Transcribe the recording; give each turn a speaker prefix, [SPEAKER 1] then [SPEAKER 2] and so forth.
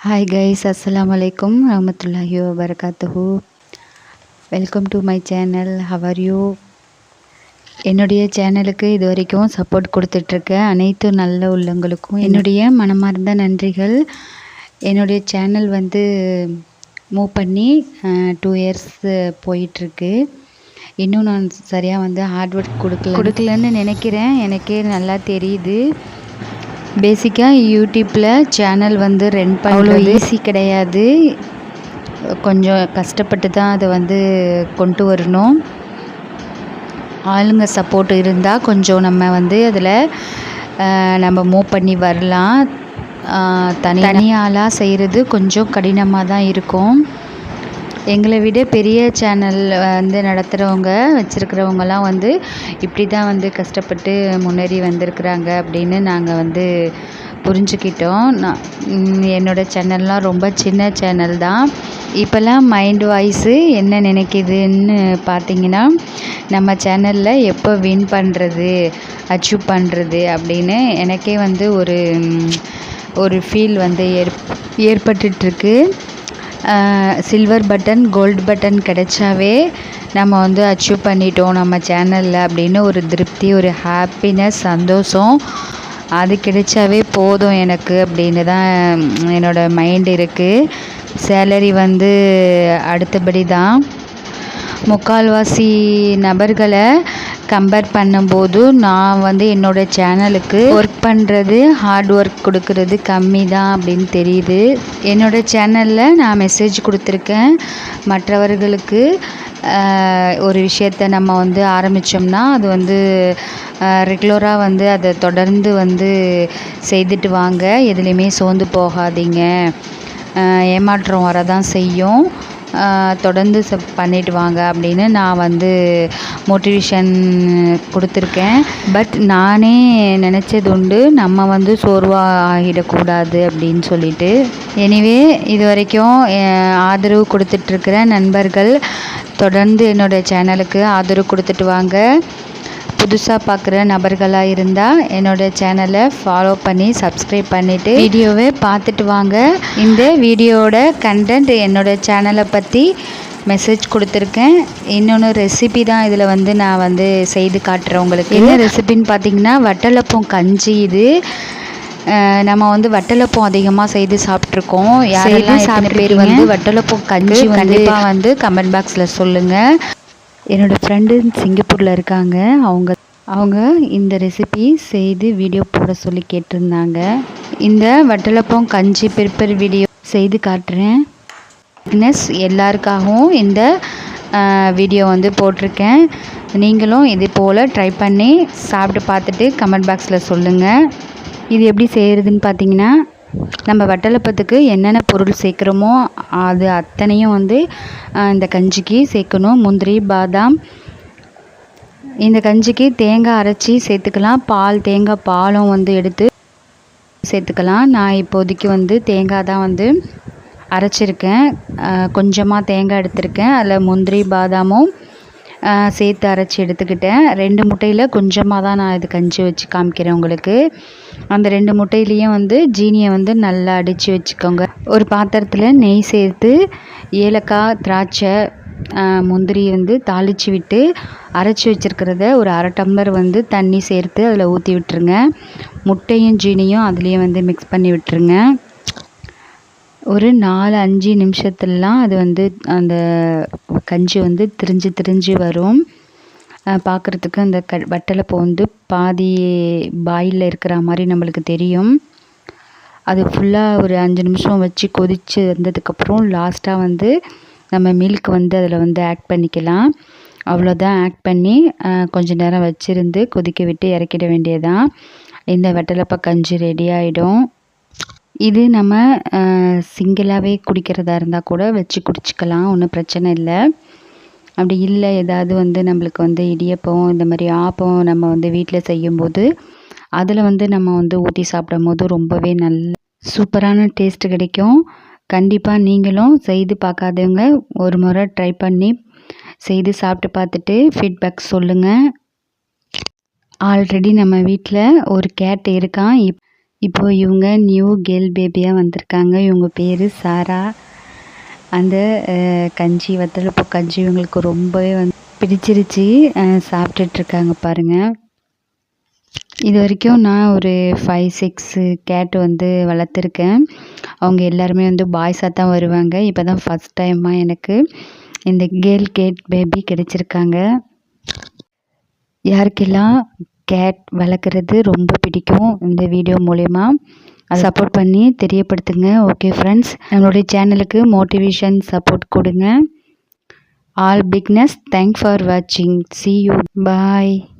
[SPEAKER 1] Hi guys, Assalamualaikum warahmatullahi wabarakatuh. Welcome to my channel. How are you? என்னுடைய சேனலுக்கு இது வரைக்கும் சப்போர்ட் கொடுத்துட்ருக்க அனைத்து நல்ல உள்ளங்களுக்கும் என்னுடைய மனமார்ந்த நன்றிகள். என்னுடைய சேனல் மூவ் பண்ணி 2 இயர்ஸ் போயிட்டுருக்கு. இன்னும் நான் சரியாக ஹார்ட் ஒர்க் கொடுக்கலன்னு நினைக்கிறேன். எனக்கே நல்லா தெரியுது. பேசிக்காக யூடியூப்பில் சேனல் ரன் பண்ணுறது ஈஸி கிடையாது. கொஞ்சம் கஷ்டப்பட்டு தான் அதை கொண்டு வரணும். ஆளுங்க சப்போர்ட் இருந்தால் கொஞ்சம் நம்ம அதில் நம்ம மூவ் பண்ணி வரலாம். தனியாளாக செய்கிறது கொஞ்சம் கடினமாக தான் இருக்கும். எங்களை விட பெரிய சேனல் நடத்துகிறவங்க வச்சுருக்கிறவங்கலாம் இப்படி தான் கஷ்டப்பட்டு முன்னேறி வந்திருக்கிறாங்க அப்படின்னு நாங்கள் புரிஞ்சுக்கிட்டோம். என்னோடய சேனல்லாம் ரொம்ப சின்ன சேனல் தான். இப்போல்லாம் மைண்ட் வாய்ஸு என்ன நினைக்கிதுன்னு பார்த்திங்கன்னா, நம்ம சேனலில் எப்போ வின் பண்ணுறது, அச்சீவ் பண்ணுறது அப்படின்னு எனக்கே ஒரு ஃபீல் ஏற்பட்டுருக்கு. சில்வர் பட்டன், கோல்டு பட்டன் கிடைச்சாவே நம்ம அச்சீவ் பண்ணிட்டோம் நம்ம சேனலில் அப்படின்னு ஒரு திருப்தி, ஒரு ஹாப்பினஸ், சந்தோஷம் அது கிடைச்சாவே போதும் எனக்கு அப்படின்னு தான் என்னோடய மைண்ட் இருக்குது. சேலரி அடுத்தபடி தான். முக்கால்வாசி நபர்களை கம்பேர் பண்ணும்போது நான் என்னோடய சேனலுக்கு ஒர்க் பண்ணுறது, ஹார்ட் ஒர்க் கொடுக்கறது கம்மி தான் அப்படின்னு தெரியுது. என்னோடய சேனலில் நான் மெசேஜ் கொடுத்துருக்கேன். மற்றவர்களுக்கு ஒரு விஷயத்தை நம்ம ஆரம்பித்தோம்னா அது ரெகுலராக அதை தொடர்ந்து செய்துட்டு வாங்க. எதுலேயுமே சோர்ந்து போகாதீங்க. ஏமாற்றம் வரதான் செய்யும். தொடர்ந்து பண்ணிட்டு வாங்க அப்படின்னு நான் மோட்டிவேஷன் கொடுத்துருக்கேன். பட் நானே நினச்சது உண்டு, நம்ம சோர்வாக ஆகிடக்கூடாது அப்படின்னு சொல்லிட்டு. எனிவே இது வரைக்கும் ஆதரவு கொடுத்துட்ருக்கிற நண்பர்கள் தொடர்ந்து என்னோடய சேனலுக்கு ஆதரவு கொடுத்துட்டு வாங்க. புதுசாக பார்க்குற நபர்களாக இருந்தால் என்னோடய சேனலை ஃபாலோ பண்ணி சப்ஸ்கிரைப் பண்ணிவிட்டு வீடியோவை பார்த்துட்டு வாங்க. இந்த வீடியோவோட கண்டென்ட் என்னோடய சேனலை பற்றி மெசேஜ் கொடுத்துருக்கேன். இன்னொன்று ரெசிபி தான் இதில் நான் செய்து காட்டுறேன் உங்களுக்கு. என்ன ரெசிபின்னு பார்த்தீங்கன்னா, வட்டலப்பம் கஞ்சி. இது நம்ம வட்டலப்பம் அதிகமாக செய்து சாப்பிட்ருக்கோம். யாரெல்லாம் சாப்பிட்ட பேர் வட்டலப்பம் கஞ்சி கண்டிப்பாக கமெண்ட் பாக்ஸில் சொல்லுங்கள். என்னோடய ஃப்ரெண்டு சிங்கப்பூரில் இருக்காங்க. அவங்க இந்த ரெசிபி செய்து வீடியோ போட சொல்லி கேட்டிருந்தாங்க. இந்த வட்டலப்பம் கஞ்சி ப்ரிப்பேர் வீடியோ செய்து காட்டுறேன். எல்லாருக்காகவும் இந்த வீடியோ போட்டிருக்கேன். நீங்களும் இது போல் ட்ரை பண்ணி சாப்பிட்டு பார்த்துட்டு கமெண்ட் பாக்ஸில் சொல்லுங்கள். இது எப்படி செய்கிறதுன்னு பார்த்தீங்கன்னா, நம்ம வட்டலப்பத்துக்கு என்னென்ன பொருள் சேர்க்குறோமோ அது அத்தனையும் இந்த கஞ்சிக்கு சேர்க்கணும். முந்திரி, பாதாம். இந்த கஞ்சிக்கு தேங்காய் அரைச்சி சேர்த்துக்கலாம். தேங்காய் பாலும் எடுத்து சேர்த்துக்கலாம். நான் இப்போதைக்கு தேங்காய் தான் அரைச்சிருக்கேன். கொஞ்சமாக தேங்காய் எடுத்திருக்கேன். அதில் முந்திரி, பாதாமும் சேர்த்து அரைச்சி எடுத்துக்கிட்டேன். 2 முட்டையில் கொஞ்சமாக தான் நான் இது கஞ்சி வச்சு காமிக்கிறேன் உங்களுக்கு. அந்த 2 முட்டையிலையும் ஜீனியை நல்லா அடித்து வச்சுக்கோங்க. ஒரு பாத்திரத்தில் நெய் சேர்த்து ஏலக்காய், திராட்சை, முந்திரி தாளித்து விட்டு அரைச்சி வச்சுருக்கிறத ஒரு 1/2 டம்ளர் தண்ணி சேர்த்து அதில் ஊற்றி விட்டுருங்க. முட்டையும் ஜீனியும் அதுலேயே மிக்ஸ் பண்ணி விட்டுருங்க. ஒரு 4-5 நிமிஷத்துலலாம் அது அந்த கஞ்சி திரிஞ்சு வரும். பார்க்குறதுக்கு அந்த வட்டலப்பம் பாதி பாயில் இருக்கிற மாதிரி நம்மளுக்கு தெரியும். அது ஃபுல்லாக ஒரு 5 நிமிஷம் வச்சு கொதித்து வந்ததுக்கப்புறம் லாஸ்ட்டாக நம்ம மில்க் அதில் ஆட் பண்ணிக்கலாம். அவ்வளோதான். ஆட் பண்ணி கொஞ்சம் நேரம் வச்சுருந்து கொதிக்க விட்டு இறக்கிட வேண்டியதான். இந்த வட்டலப்ப கஞ்சி ரெடி ஆகிடும். இது நம்ம சிங்கிளாகவே குடிக்கிறதா இருந்தால் கூட வச்சு குடிச்சிக்கலாம், ஒன்றும் பிரச்சனை இல்லை. அப்படி இல்லை, ஏதாவது நம்மளுக்கு இடியப்பம், இந்த மாதிரி ஆப்பம் நம்ம வீட்டில் செய்யும்போது அதில் நம்ம ஊற்றி சாப்பிடும் போது ரொம்பவே நல்ல சூப்பரான டேஸ்ட்டு கிடைக்கும். கண்டிப்பாக நீங்களும் செய்து பார்க்காதவங்க ஒரு முறை ட்ரை பண்ணி செய்து சாப்பிட்டு பார்த்துட்டு ஃபீட்பேக் சொல்லுங்கள். ஆல்ரெடி நம்ம வீட்டில் ஒரு கேட் இருக்கான். இப்போ இவங்க நியூ கேர்ள் பேபியாக வந்திருக்காங்க. இவங்க பேர் சாரா. அந்த கஞ்சி வத்தலப்பூ கஞ்சி இவங்களுக்கு ரொம்பவே பிடிச்சிருச்சு. சாப்பிட்டுட்ருக்காங்க பாருங்கள். இது வரைக்கும் நான் ஒரு 5-6 கேட் வளர்த்துருக்கேன். அவங்க எல்லாருமே பாய்ஸாக தான் வருவாங்க. இப்போ தான் ஃபஸ்ட் டைமாக எனக்கு இந்த கேர்ள் கேட் பேபி கிடைச்சிருக்காங்க. யாருக்கெல்லாம் கேட் வளர்க்குறது ரொம்ப பிடிக்கும் இந்த வீடியோ மூலயமா அதை சப்போர்ட் பண்ணி தெரியப்படுத்துங்க. ஓகே ஃப்ரெண்ட்ஸ், நம்மளுடைய சேனலுக்கு மோட்டிவேஷன் சப்போர்ட் கொடுங்க. ஆல் பிக்னஸ் தேங்க்ஸ் ஃபார் வாட்சிங். see you. Bye.